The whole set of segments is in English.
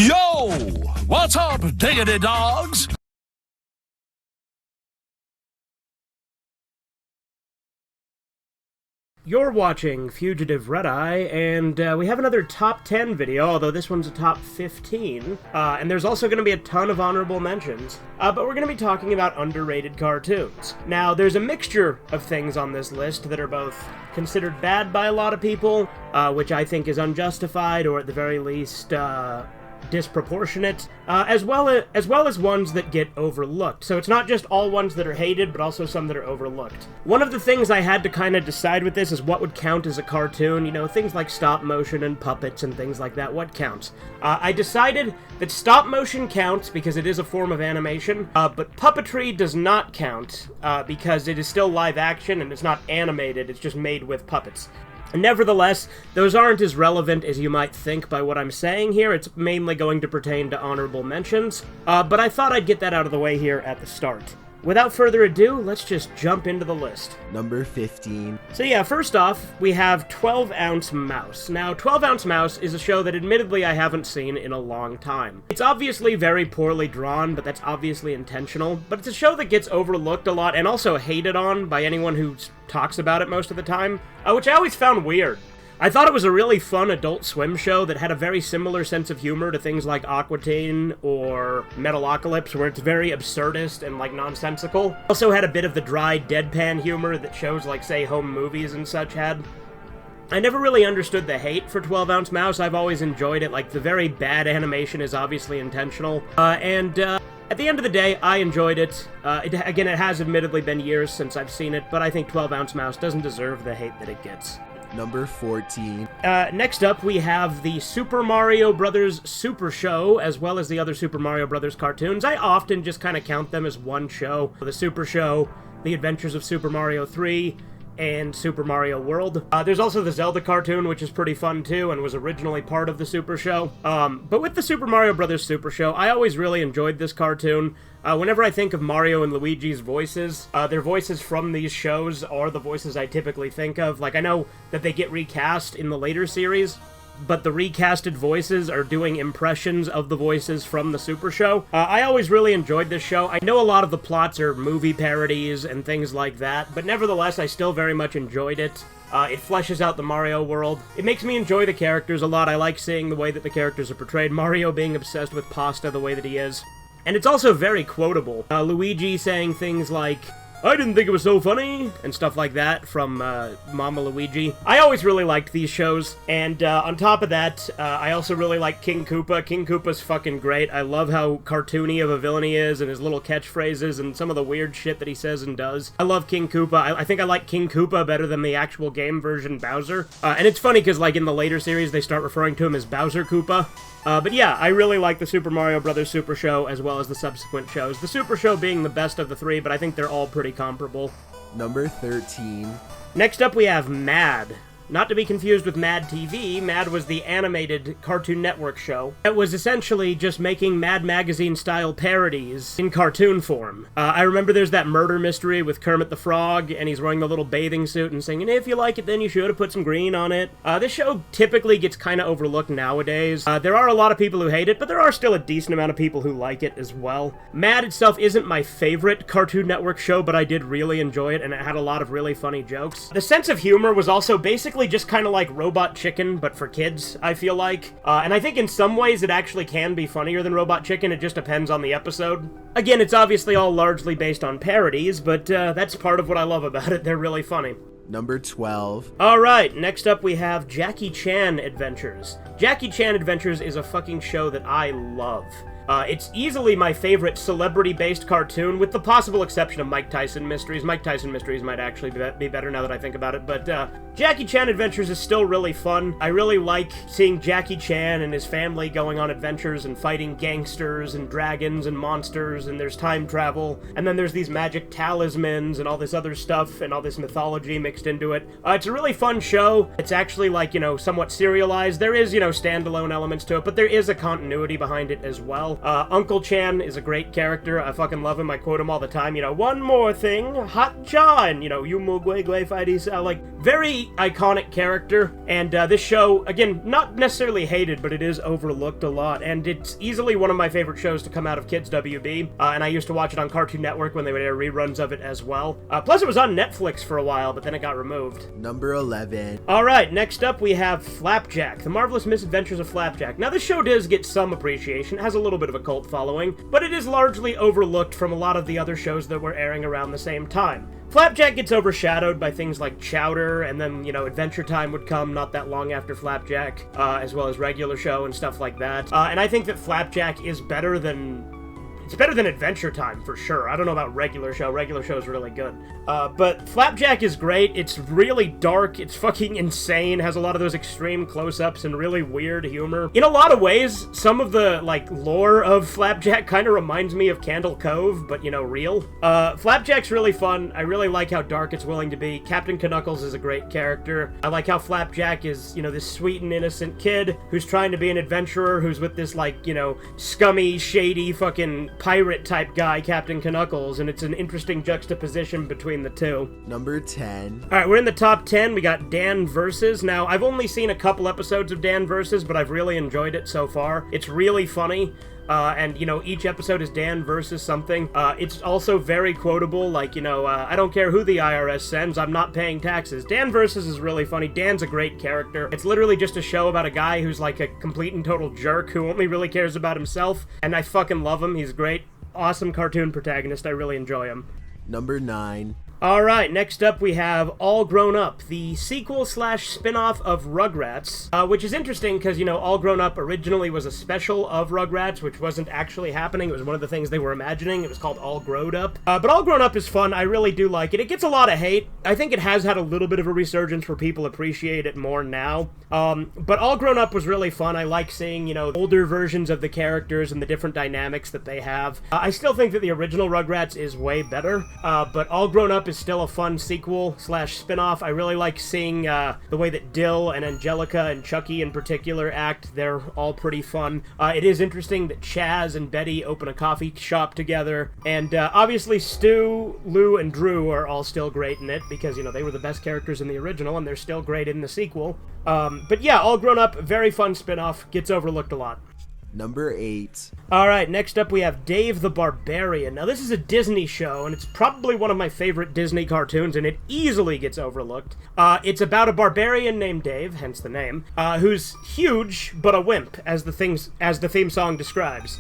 Yo! What's up, diggity dogs? You're watching Fugitive Red-Eye, and we have another top 10 video, although this one's a top 15. And there's also going to be a ton of honorable mentions, but we're going to be talking about underrated cartoons. Now, there's a mixture of things on this list that are both considered bad by a lot of people, which I think is unjustified, or at the very least, disproportionate, as well as ones that get overlooked. So it's not just all ones that are hated, but also some that are overlooked. One of the things I had to kind of decide with this is what would count as a cartoon. You know, things like stop motion and puppets and things like that. What counts? I decided that stop motion counts because it is a form of animation, but puppetry does not count because it is still live action and it's not animated. It's just made with puppets. Nevertheless, those aren't as relevant as you might think by what I'm saying here. It's mainly going to pertain to honorable mentions, but I thought I'd get that out of the way here at the start. Without further ado, let's just jump into the list. Number 15. So yeah, first off, we have 12 Ounce Mouse. Now, 12 Ounce Mouse is a show that admittedly I haven't seen in a long time. It's obviously very poorly drawn, but that's obviously intentional. But it's a show that gets overlooked a lot and also hated on by anyone who talks about it most of the time, which I always found weird. I thought it was a really fun Adult Swim show that had a very similar sense of humor to things like Aqua Teen or Metalocalypse, where it's very absurdist and, like, nonsensical. Also had a bit of the dry, deadpan humor that shows like, say, home movies and such had. I never really understood the hate for 12 Ounce Mouse. I've always enjoyed it. Like, the very bad animation is obviously intentional. At the end of the day, I enjoyed it. Again, it has admittedly been years since I've seen it, but I think 12 Ounce Mouse doesn't deserve the hate that it gets. Number 14. Next up, we have the Super Mario Bros. Super Show, as well as the other Super Mario Bros. Cartoons. I often just kind of count them as one show. The Super Show, The Adventures of Super Mario 3, and Super Mario World. There's also the Zelda cartoon, which is pretty fun too, and was originally part of the Super Show. But with the Super Mario Bros. Super Show, I always really enjoyed this cartoon. Whenever I think of Mario and Luigi's voices, their voices from these shows are the voices I typically think of. Like, I know that they get recast in the later series, but the recasted voices are doing impressions of the voices from the Super Show. I always really enjoyed this show. I know a lot of the plots are movie parodies and things like that, but nevertheless, I still very much enjoyed it. It fleshes out the Mario world. It makes me enjoy the characters a lot. I like seeing the way that the characters are portrayed. Mario being obsessed with pasta the way that he is. And it's also very quotable. Luigi saying things like, "I didn't think it was so funny," and stuff like that from Mama Luigi. I always really liked these shows, and on top of that, I also really like King Koopa. King Koopa's fucking great. I love how cartoony of a villain he is, and his little catchphrases, and some of the weird shit that he says and does. I love King Koopa. I think I like King Koopa better than the actual game version Bowser. And it's funny, because like in the later series, they start referring to him as Bowser Koopa. But yeah, I really like the Super Mario Bros. Super Show, as well as the subsequent shows. The Super Show being the best of the three, but I think they're all pretty comparable. Number 13. Next up, we have Mad. Not to be confused with Mad TV, Mad was the animated Cartoon Network show. It was essentially just making Mad Magazine-style parodies in cartoon form. I remember there's that murder mystery with Kermit the Frog, and he's wearing the little bathing suit and singing, "If you like it, then you should have put some green on it." This show typically gets kind of overlooked nowadays. There are a lot of people who hate it, but there are still a decent amount of people who like it as well. Mad itself isn't my favorite Cartoon Network show, but I did really enjoy it, and it had a lot of really funny jokes. The sense of humor was also basically just kind of like Robot Chicken, but for kids, I feel like. And I think in some ways it actually can be funnier than Robot Chicken, it just depends on the episode. Again, it's obviously all largely based on parodies, but that's part of what I love about it. They're really funny. Number 12. Alright, next up we have Jackie Chan Adventures. Jackie Chan Adventures is a fucking show that I love. It's easily my favorite celebrity-based cartoon, with the possible exception of Mike Tyson Mysteries. Mike Tyson Mysteries might actually be better now that I think about it, but Jackie Chan Adventures is still really fun. I really like seeing Jackie Chan and his family going on adventures and fighting gangsters and dragons and monsters, and there's time travel, and then there's these magic talismans and all this other stuff and all this mythology mixed into it. It's a really fun show. It's actually, like, you know, somewhat serialized. There is, you know, standalone elements to it, but there is a continuity behind it as well. well. Uncle Chan is a great character. I fucking love him. I quote him all the time. You know, one more thing, Hot John. You know, you mugwe fighties. Like, very iconic character. And this show, again, not necessarily hated, but it is overlooked a lot. And it's easily one of my favorite shows to come out of Kids WB. And I used to watch it on Cartoon Network when they would air reruns of it as well. Plus, it was on Netflix for a while, but then it got removed. Number 11. All right, next up we have Flapjack, The Marvelous Misadventures of Flapjack. Now, this show does get some appreciation, has a little bit of a cult following, but it is largely overlooked from a lot of the other shows that were airing around the same time. Flapjack gets overshadowed by things like Chowder, and then, you know, Adventure Time would come not that long after Flapjack, as well as Regular Show and stuff like that. And I think that Flapjack is better than... It's better than Adventure Time, for sure. I don't know about Regular Show. Regular Show is really good. But Flapjack is great. It's really dark. It's fucking insane. Has a lot of those extreme close-ups and really weird humor. In a lot of ways, some of the, like, lore of Flapjack kind of reminds me of Candle Cove, but, you know, real. Flapjack's really fun. I really like how dark it's willing to be. Captain Knuckles is a great character. I like how Flapjack is, you know, this sweet and innocent kid who's trying to be an adventurer, who's with this, like, you know, scummy, shady, fucking pirate-type guy, Captain Knuckles, and it's an interesting juxtaposition between the two. Number 10. Alright, we're in the top 10. We got Dan Versus. Now, I've only seen a couple episodes of Dan Versus, but I've really enjoyed it so far. It's really funny. And, you know, each episode is Dan versus something. It's also very quotable, like, you know, I don't care who the IRS sends, I'm not paying taxes. Dan versus is really funny. Dan's a great character. It's literally just a show about a guy who's like a complete and total jerk who only really cares about himself, and I fucking love him. He's great. Awesome cartoon protagonist. I really enjoy him. Number 9. Alright, next up we have All Grown Up, the sequel/spin-off of Rugrats, which is interesting because, you know, All Grown Up originally was a special of Rugrats, which wasn't actually happening. It was one of the things they were imagining. It was called All Growed Up. But All Grown Up is fun. I really do like it. It gets a lot of hate. I think it has had a little bit of a resurgence where people appreciate it more now. But All Grown Up was really fun. I like seeing, you know, older versions of the characters and the different dynamics that they have. I still think that the original Rugrats is way better, but All Grown Up is still a fun sequel/spin-off. I really like seeing the way that Dill and Angelica and Chucky in particular act. They're all pretty fun. It is interesting that Chaz and Betty open a coffee shop together, and obviously Stu, Lou, and Drew are all still great in it because, you know, they were the best characters in the original and they're still great in the sequel. But yeah, All Grown Up, very fun spin-off, gets overlooked a lot. Number 8. Alright, next up we have Dave the Barbarian. Now this is a Disney show, and it's probably one of my favorite Disney cartoons, and it easily gets overlooked. It's about a barbarian named Dave, hence the name, who's huge, but a wimp, as the theme song describes.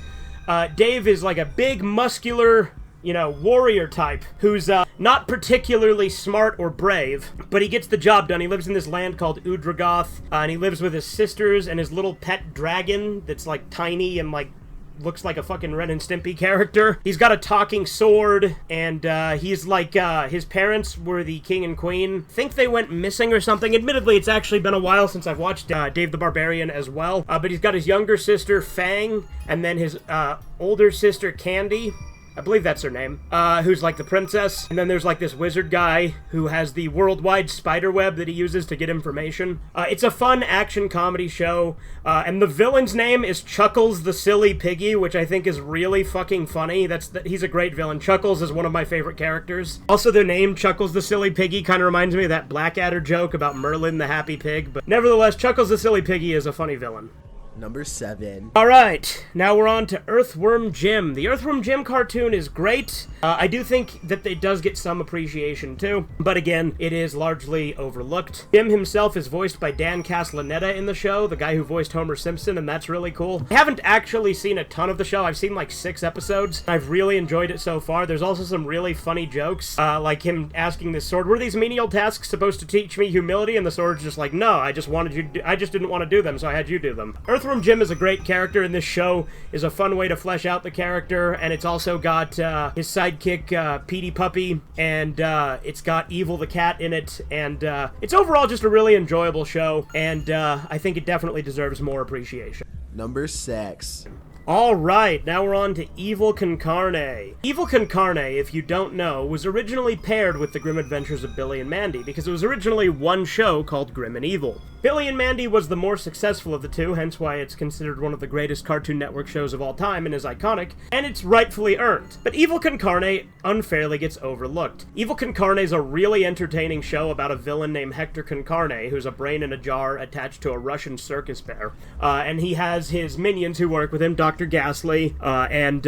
Dave is like a big, muscular, you know, warrior type who's not particularly smart or brave, but he gets the job done. He lives in this land called Udragoth, and he lives with his sisters and his little pet dragon that's like tiny and like looks like a fucking Ren and Stimpy character. He's got a talking sword, and he's like, his parents were the king and queen. I think they went missing or something. Admittedly, it's actually been a while since I've watched Dave the Barbarian as well, but he's got his younger sister, Fang, and then his older sister, Candy. I believe that's her name, who's like the princess. And then there's like this wizard guy who has the worldwide spider web that he uses to get information. It's a fun action comedy show, and the villain's name is Chuckles the Silly Piggy, which I think is really fucking funny. He's a great villain. Chuckles is one of my favorite characters. Also, the name Chuckles the Silly Piggy kind of reminds me of that Blackadder joke about Merlin the Happy Pig, but nevertheless, Chuckles the Silly Piggy is a funny villain. Number 7. Alright, now we're on to Earthworm Jim. The Earthworm Jim cartoon is great. I do think that it does get some appreciation too, but again, it is largely overlooked. Jim himself is voiced by Dan Castellaneta in the show, the guy who voiced Homer Simpson, and that's really cool. I haven't actually seen a ton of the show. I've seen like 6 episodes. I've really enjoyed it so far. There's also some really funny jokes, like him asking this sword, were these menial tasks supposed to teach me humility? And the sword's just like, no, I just didn't want to do them, so I had you do them. Earthworm Jim is a great character, and this show is a fun way to flesh out the character, and it's also got his sidekick, Petey Puppy, and it's got Evil the Cat in it, and it's overall just a really enjoyable show, and I think it definitely deserves more appreciation. Number 6. Alright, now we're on to Evil Con Carne. Evil Con Carne, if you don't know, was originally paired with The Grim Adventures of Billy and Mandy, because it was originally one show called Grim and Evil. Billy and Mandy was the more successful of the two, hence why it's considered one of the greatest Cartoon Network shows of all time and is iconic, and it's rightfully earned. But Evil Con Carne unfairly gets overlooked. Evil Con Carne is a really entertaining show about a villain named Hector Con Carne, who's a brain in a jar attached to a Russian circus bear. And he has his minions who work with him, Dr. Ghastly, and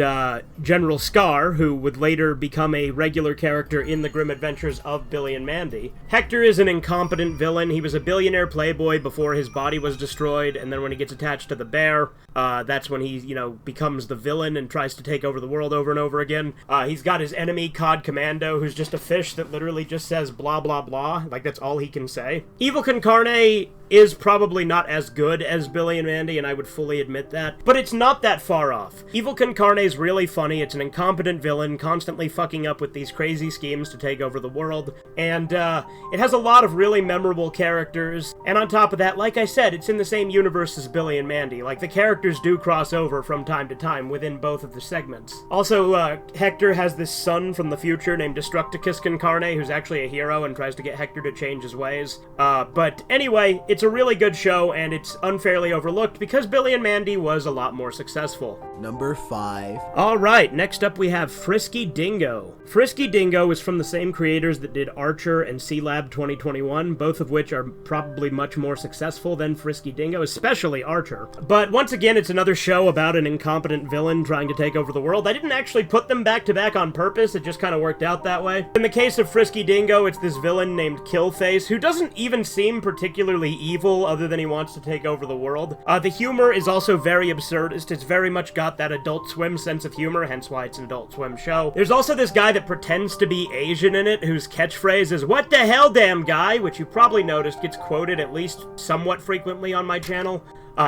General Scar, who would later become a regular character in the Grim Adventures of Billy and Mandy. Hector is an incompetent villain. He was a billionaire playboy before his body was destroyed, and then when he gets attached to the bear, that's when he, becomes the villain and tries to take over the world over and over again. He's got his enemy, Cod Commando, who's just a fish that literally just says blah blah blah, like that's all he can say. Evil Con Carne is probably not as good as Billy and Mandy, and I would fully admit that, but it's not that far off. Evil Con Carne is really funny. It's an incompetent villain constantly fucking up with these crazy schemes to take over the world, and it has a lot of really memorable characters, and on top of that, like I said, it's in the same universe as Billy and Mandy. Like, the characters do cross over from time to time within both of the segments. Also, Hector has this son from the future named Destructicus Con Carne, who's actually a hero and tries to get Hector to change his ways. But anyway, it's a really good show, and it's unfairly overlooked because Billy and Mandy was a lot more successful. Number 5. Alright, next up we have Frisky Dingo. Frisky Dingo is from the same creators that did Archer and C-Lab 2021, both of which are probably much more successful than Frisky Dingo, especially Archer. But once again, it's another show about an incompetent villain trying to take over the world. I didn't actually put them back to back on purpose, it just kind of worked out that way. In the case of Frisky Dingo, it's this villain named Killface, who doesn't even seem particularly evil other than he wants to take over the world. The humor is also very absurdist. It's very much got that Adult Swim sense of humor, hence why it's an Adult Swim show. There's also this guy that pretends to be Asian in it, whose catchphrase is, "What the hell, damn guy?" which you probably noticed gets quoted at least somewhat frequently on my channel.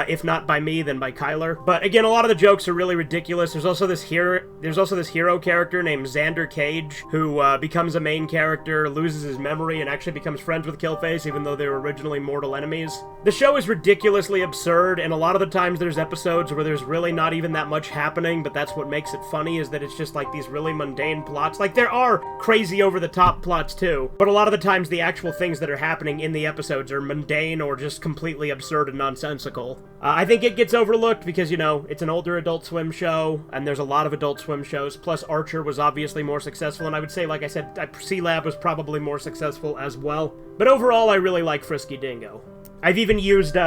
If not by me, then by Kyler. But again, a lot of the jokes are really ridiculous. There's also this hero character named Xander Cage, who becomes a main character, loses his memory, and actually becomes friends with Killface, even though they were originally mortal enemies. The show is ridiculously absurd, and a lot of the times there's episodes where there's really not even that much happening, but that's what makes it funny, is that it's just like these really mundane plots. Like, there are crazy over-the-top plots too, but a lot of the times the actual things that are happening in the episodes are mundane or just completely absurd and nonsensical. I think it gets overlooked because, it's an older Adult Swim show, and there's a lot of Adult Swim shows, plus Archer was obviously more successful, and I would say, like I said, C-Lab was probably more successful as well. But overall, I really like Frisky Dingo. I've even used,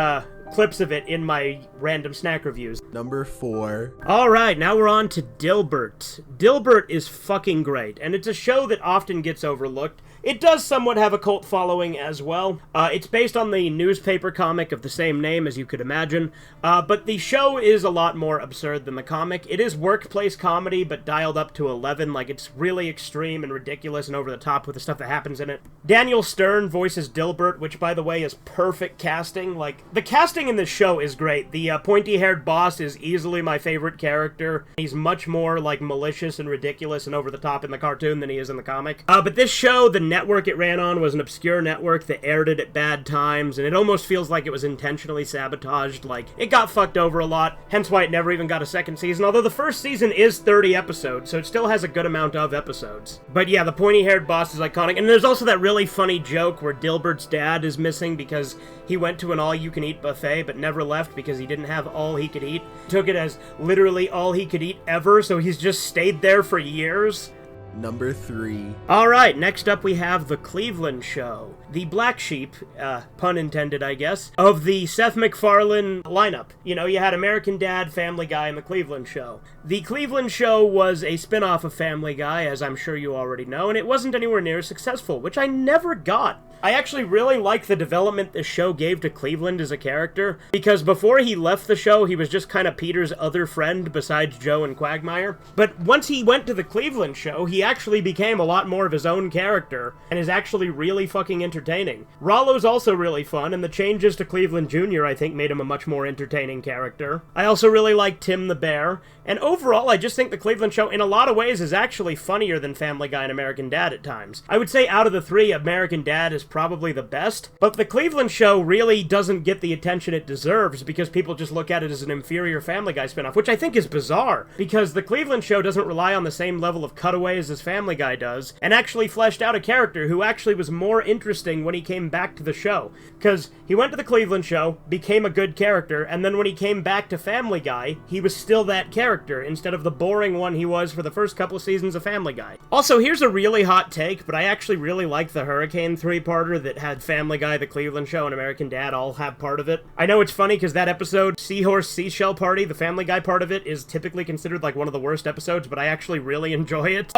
clips of it in my random snack reviews. Number 4. Alright, now we're on to Dilbert. Dilbert is fucking great, and it's a show that often gets overlooked. It does somewhat have a cult following as well. It's based on the newspaper comic of the same name, as you could imagine, but the show is a lot more absurd than the comic. It is workplace comedy, but dialed up to 11, like it's really extreme and ridiculous and over the top with the stuff that happens in it. Daniel Stern voices Dilbert, which, by the way, is perfect casting. Like, the casting in this show is great. The pointy-haired boss is easily my favorite character. He's much more, like, malicious and ridiculous and over the top in the cartoon than he is in the comic. But this show, the network it ran on was an obscure network that aired it at bad times, and it almost feels like it was intentionally sabotaged. Like, it got fucked over a lot, hence why it never even got a second season, although the first season is 30 episodes, so it still has a good amount of episodes. But yeah, the pointy-haired boss is iconic, and there's also that really funny joke where Dilbert's dad is missing because he went to an all-you-can-eat buffet but never left because he didn't have all he could eat. Took it as literally all he could eat ever, so he's just stayed there for years. Number 3. Alright, next up we have The Cleveland Show. The black sheep, pun intended I guess, of the Seth MacFarlane lineup. You had American Dad, Family Guy, and The Cleveland Show. The Cleveland Show was a spin-off of Family Guy, as I'm sure you already know, and it wasn't anywhere near as successful, which I never got. I actually really like the development this show gave to Cleveland as a character, because before he left the show, he was just kind of Peter's other friend besides Joe and Quagmire. But once he went to The Cleveland Show, he actually became a lot more of his own character, and is actually really fucking entertaining. Rollo's also really fun, and the changes to Cleveland Jr. I think made him a much more entertaining character. I also really like Tim the Bear, and overall I just think The Cleveland Show in a lot of ways is actually funnier than Family Guy and American Dad at times. I would say out of the three, American Dad is probably the best, but The Cleveland Show really doesn't get the attention it deserves because people just look at it as an inferior Family Guy spinoff, which I think is bizarre, because The Cleveland Show doesn't rely on the same level of cutaways as Family Guy does, and actually fleshed out a character who actually was more interesting interesting when he came back to the show, because he went to the Cleveland show, became a good character, and then when he came back to Family Guy, he was still that character, instead of the boring one he was for the first couple of seasons of Family Guy. Also, here's a really hot take, but I actually really like the Hurricane 3-parter that had Family Guy, the Cleveland show, and American Dad all have part of it. I know it's funny because that episode, Seahorse Seashell Party, the Family Guy part of it, is typically considered like one of the worst episodes, but I actually really enjoy it.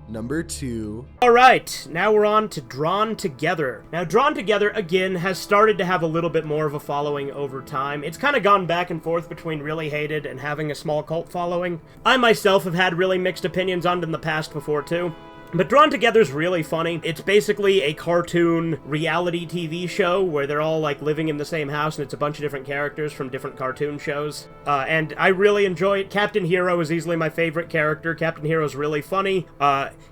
Number 2. Alright, now we're on to Drawn Together. Now, Drawn Together, again, has started to have a little bit more of a following over time. It's kind of gone back and forth between really hated and having a small cult following. I myself have had really mixed opinions on it in the past before, too. But Drawn Together's really funny. It's basically a cartoon reality TV show where they're all, like, living in the same house, and it's a bunch of different characters from different cartoon shows. And I really enjoy it. Captain Hero is easily my favorite character. Captain Hero's really funny.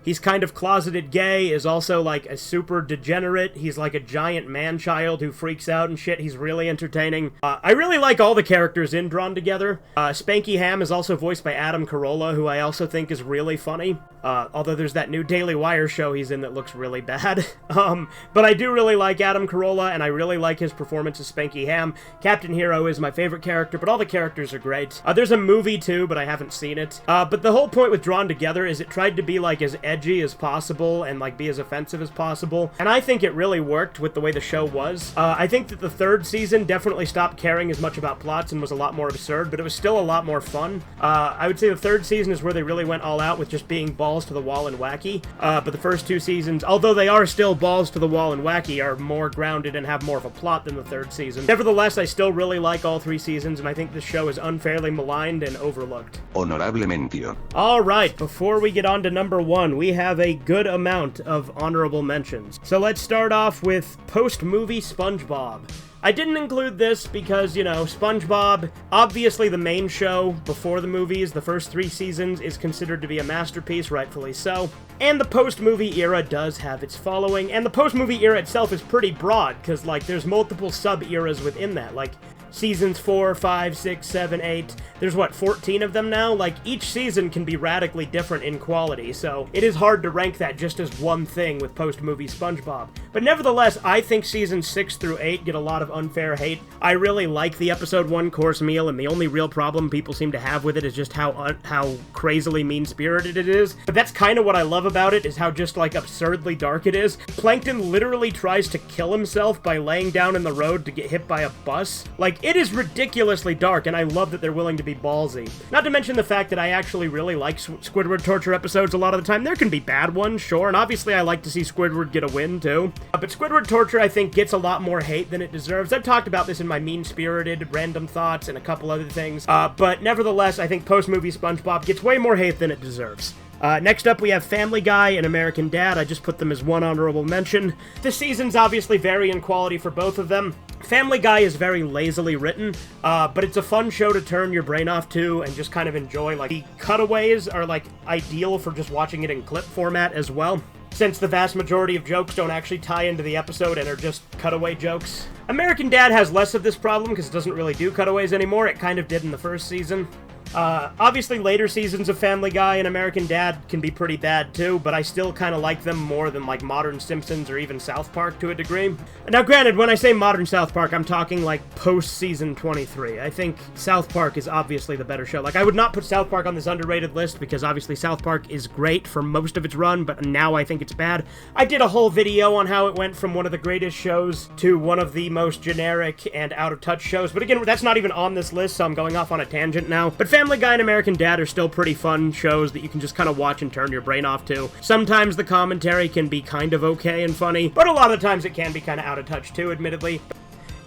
He's kind of closeted gay, is also, like, a super degenerate. He's like a giant man-child who freaks out and shit. He's really entertaining. I really like all the characters in Drawn Together. Spanky Ham is also voiced by Adam Carolla, who I also think is really funny. Although there's that new Daily Wire show he's in that looks really bad. But I do really like Adam Carolla, and I really like his performance as Spanky Ham. Captain Hero is my favorite character, but all the characters are great. There's a movie too, but I haven't seen it. But the whole point with Drawn Together is it tried to be like as edgy as possible and like be as offensive as possible. And I think it really worked with the way the show was. I think that the third season definitely stopped caring as much about plots and was a lot more absurd, but it was still a lot more fun. I would say the third season is where they really went all out with just being balls to the wall and wacky. But the first two seasons, although they are still balls to the wall and wacky, are more grounded and have more of a plot than the third season. Nevertheless, I still really like all three seasons, and I think this show is unfairly maligned and overlooked. Honorablemente. Alright, before we get on to number 1, we have a good amount of honorable mentions. So let's start off with post-movie SpongeBob. I didn't include this because, you know, SpongeBob, obviously the main show before the movies, the first 3 seasons, is considered to be a masterpiece, rightfully so. And the post-movie era does have its following, and the post-movie era itself is pretty broad, because, like, there's multiple sub-eras within that, like, seasons 4, 5, 6, 7, 8, there's what, 14 of them now? Like, each season can be radically different in quality, so it is hard to rank that just as one thing with post-movie SpongeBob. But nevertheless, I think seasons 6 through 8 get a lot of unfair hate. I really like the episode 1 course meal, and the only real problem people seem to have with it is just how crazily mean-spirited it is. But that's kind of what I love about it, is how just, like, absurdly dark it is. Plankton literally tries to kill himself by laying down in the road to get hit by a bus. Like, it is ridiculously dark, and I love that they're willing to be ballsy. Not to mention the fact that I actually really like Squidward torture episodes a lot of the time. There can be bad ones, sure, and obviously I like to see Squidward get a win, too. But Squidward torture, I think, gets a lot more hate than it deserves. I've talked about this in my mean-spirited random thoughts and a couple other things, but nevertheless, I think post-movie SpongeBob gets way more hate than it deserves. Next up, we have Family Guy and American Dad. I just put them as one honorable mention. The seasons obviously vary in quality for both of them. Family Guy is very lazily written, but it's a fun show to turn your brain off to and just kind of enjoy. Like, the cutaways are, like, ideal for just watching it in clip format as well, since the vast majority of jokes don't actually tie into the episode and are just cutaway jokes. American Dad has less of this problem because it doesn't really do cutaways anymore. It kind of did in the first season. Obviously later seasons of Family Guy and American Dad can be pretty bad too, but I still kind of like them more than like modern Simpsons or even South Park to a degree. Now granted, when I say modern South Park, I'm talking like post-season 23. I think South Park is obviously the better show. Like, I would not put South Park on this underrated list because obviously South Park is great for most of its run, but now I think it's bad. I did a whole video on how it went from one of the greatest shows to one of the most generic and out-of-touch shows, but again, that's not even on this list, so I'm going off on a tangent now. But Family Guy and American Dad are still pretty fun shows that you can just kind of watch and turn your brain off to. Sometimes the commentary can be kind of okay and funny, but a lot of the times it can be kind of out of touch too, admittedly.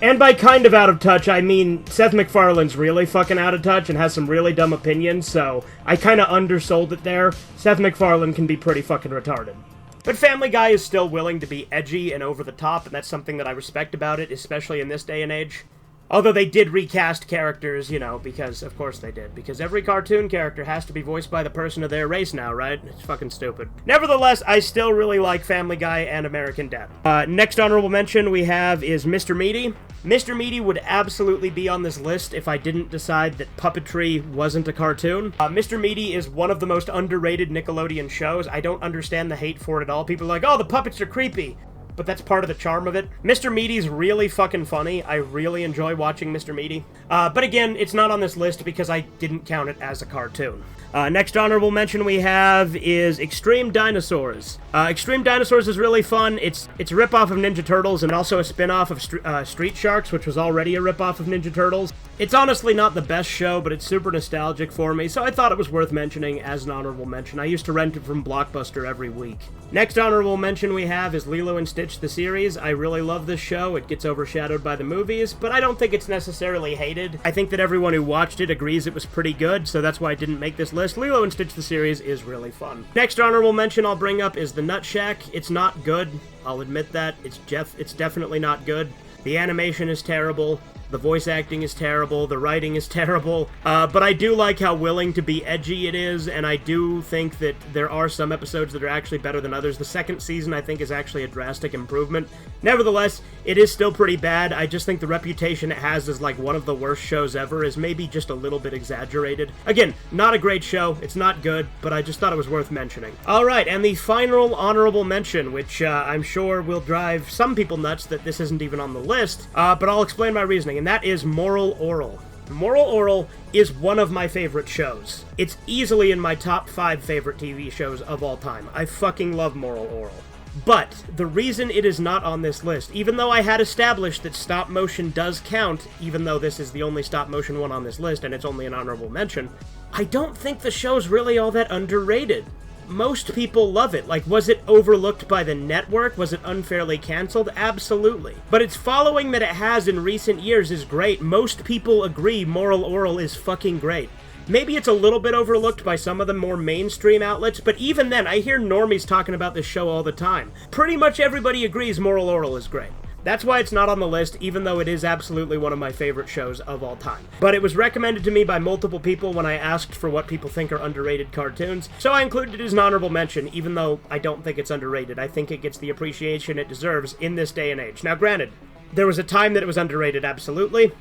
And by kind of out of touch, I mean Seth MacFarlane's really fucking out of touch and has some really dumb opinions, so I kind of undersold it there. Seth MacFarlane can be pretty fucking retarded. But Family Guy is still willing to be edgy and over the top, and that's something that I respect about it, especially in this day and age. Although they did recast characters, you know, because, of course they did. Because every cartoon character has to be voiced by the person of their race now, right? It's fucking stupid. Nevertheless, I still really like Family Guy and American Dad. Next honorable mention we have is Mr. Meaty. Mr. Meaty would absolutely be on this list if I didn't decide that puppetry wasn't a cartoon. Mr. Meaty is one of the most underrated Nickelodeon shows. I don't understand the hate for it at all. People are like, oh, the puppets are creepy. but that's part of the charm of it. Mr. Meaty's really fucking funny. I really enjoy watching Mr. Meaty. But again, it's not on this list because I didn't count it as a cartoon. Next honorable mention we have is Extreme Dinosaurs. Extreme Dinosaurs is really fun. It's a ripoff of Ninja Turtles and also a spin-off of Street Sharks, which was already a ripoff of Ninja Turtles. It's honestly not the best show, but it's super nostalgic for me, so I thought it was worth mentioning as an honorable mention. I used to rent it from Blockbuster every week. Next honorable mention we have is Lilo and Stitch the series. I really love this show. It gets overshadowed by the movies, but I don't think it's necessarily hated. I think that everyone who watched it agrees it was pretty good, so that's why I didn't make this list. Lilo and Stitch the series is really fun. Next honorable mention I'll bring up is The Nut Shack. It's not good. I'll admit that. It's definitely not good. The animation is terrible. The voice acting is terrible, the writing is terrible, but I do like how willing to be edgy it is, and I do think that there are some episodes that are actually better than others. The second season, I think, is actually a drastic improvement. Nevertheless, it is still pretty bad. I just think the reputation it has as, like, one of the worst shows ever is maybe just a little bit exaggerated. Again, not a great show, it's not good, but I just thought it was worth mentioning. Alright, and the final honorable mention, which I'm sure will drive some people nuts that this isn't even on the list, but I'll explain my reasoning. And that is Moral Orel. Moral Orel is one of my favorite shows. It's easily in my top 5 favorite TV shows of all time. I fucking love Moral Orel. But the reason it is not on this list, even though I had established that stop motion does count, even though this is the only stop motion one on this list and it's only an honorable mention, I don't think the show's really all that underrated. Most people love it. Like, was it overlooked by the network? Was it unfairly canceled? Absolutely. But its following that it has in recent years is great. Most people agree Moral Orel is fucking great. Maybe it's a little bit overlooked by some of the more mainstream outlets, but even then, I hear normies talking about this show all the time. Pretty much everybody agrees Moral Orel is great. That's why it's not on the list, even though it is absolutely one of my favorite shows of all time. But it was recommended to me by multiple people when I asked for what people think are underrated cartoons, so I included it as an honorable mention, even though I don't think it's underrated. I think it gets the appreciation it deserves in this day and age. Now, granted, there was a time that it was underrated, absolutely,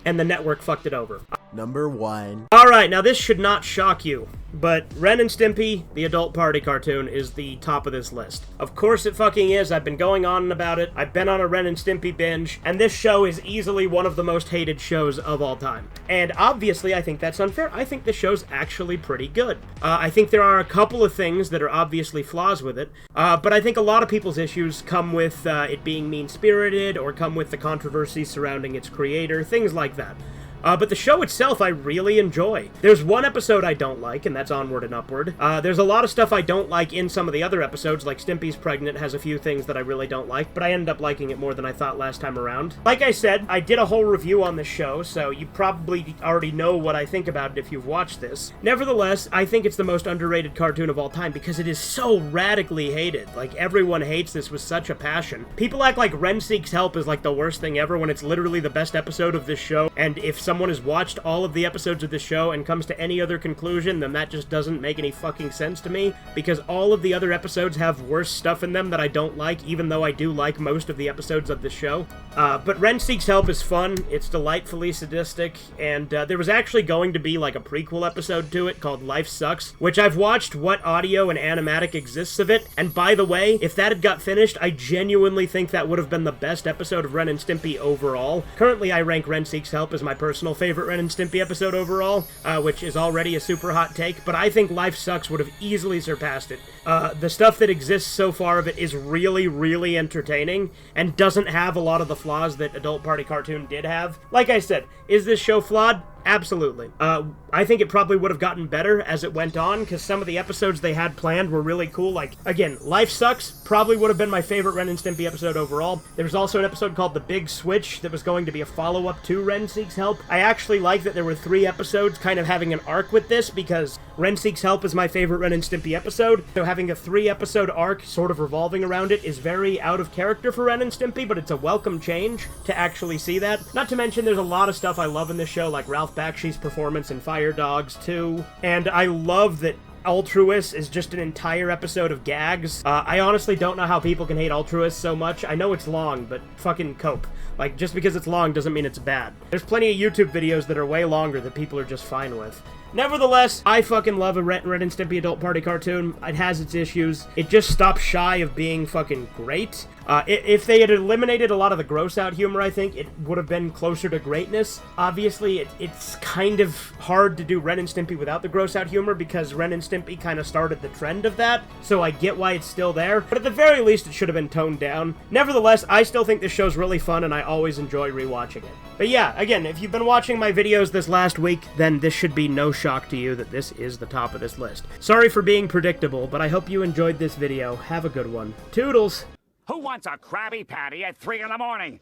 and the network fucked it over. Number 1. Alright, now this should not shock you, but Ren and Stimpy, the adult party cartoon, is the top of this list. Of course it fucking is. I've been going on about it. I've been on a Ren and Stimpy binge, and this show is easily one of the most hated shows of all time. And obviously, I think that's unfair. I think the show's actually pretty good. I think there are a couple of things that are obviously flaws with it, but I think a lot of people's issues come with it being mean-spirited, or come with the controversy surrounding its creator, things like that. But the show itself I really enjoy. There's one episode I don't like, and that's Onward and Upward. There's a lot of stuff I don't like in some of the other episodes, like Stimpy's Pregnant has a few things that I really don't like, but I ended up liking it more than I thought last time around. Like I said, I did a whole review on this show, so you probably already know what I think about it if you've watched this. Nevertheless, I think it's the most underrated cartoon of all time because it is so radically hated. Like, everyone hates this with such a passion. People act like Ren Seeks Help is like the worst thing ever when it's literally the best episode of this show, and if someone has watched all of the episodes of this show and comes to any other conclusion, then that just doesn't make any fucking sense to me, because all of the other episodes have worse stuff in them that I don't like, even though I do like most of the episodes of this show. But Ren Seeks Help is fun, it's delightfully sadistic, and there was actually going to be like a prequel episode to it called Life Sucks, which I've watched what audio and animatic exists of it, and by the way, if that had got finished, I genuinely think that would have been the best episode of Ren and Stimpy overall. Currently, I rank Ren Seeks Help as my personal favorite Ren and Stimpy episode overall, which is already a super hot take, but I think Life Sucks would have easily surpassed it. The stuff that exists so far of it is really, really entertaining, and doesn't have a lot of the flaws that Adult Party Cartoon did have. Like I said, is this show flawed? Absolutely. I think it probably would have gotten better as it went on, because some of the episodes they had planned were really cool. Like, again, Life Sucks probably would have been my favorite Ren and Stimpy episode overall. There was also an episode called The Big Switch that was going to be a follow-up to Ren Seeks Help. I actually like that there were 3 episodes kind of having an arc with this, because Ren Seeks Help is my favorite Ren and Stimpy episode, so having a 3-episode arc sort of revolving around it is very out of character for Ren and Stimpy, but it's a welcome change to actually see that. Not to mention there's a lot of stuff I love in this show, like Ralph Bakshi's performance in Fire Dogs 2, and I love that Altruist is just an entire episode of gags. I honestly don't know how people can hate Altruist so much. I know it's long, but fucking cope. Like, just because it's long doesn't mean it's bad. There's plenty of YouTube videos that are way longer that people are just fine with. Nevertheless, I fucking love a Ren and Stimpy Adult Party cartoon. It has its issues. It just stops shy of being fucking great. If they had eliminated a lot of the gross-out humor, I think it would have been closer to greatness. Obviously, it's kind of hard to do Ren and Stimpy without the gross-out humor because Ren and Stimpy kind of started the trend of that, so I get why it's still there. But at the very least, it should have been toned down. Nevertheless, I still think this show's really fun, and I always enjoy rewatching it. But yeah, again, if you've been watching my videos this last week, then this should be no shock to you that this is the top of this list. Sorry for being predictable, but I hope you enjoyed this video. Have a good one. Toodles! Who wants a Krabby Patty at 3 in the morning?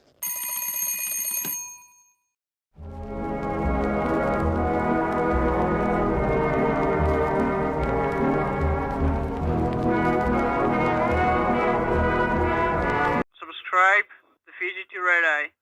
Subscribe to Fiji Red Eye.